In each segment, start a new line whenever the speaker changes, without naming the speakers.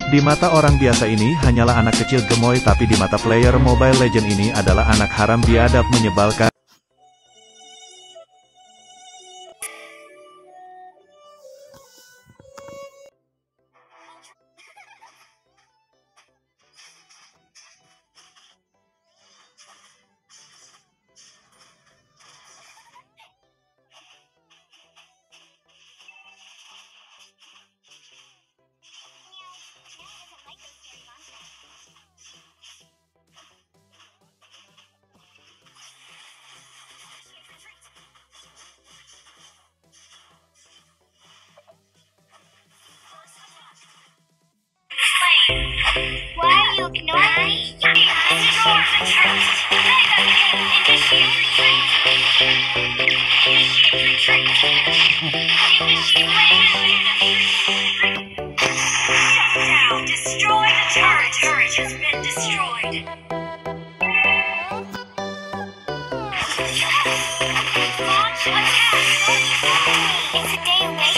Di mata orang biasa ini hanyalah anak kecil gemoy, tapi di mata player Mobile Legends ini adalah anak haram biadab menyebalkan.
Why are you ignoring me?
Destroy the turret. Turret has been destroyed. Launch attack.
It's a day away.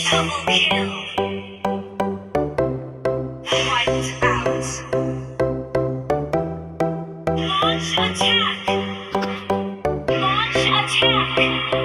Double kill. Wiped out. Launch attack. Launch attack.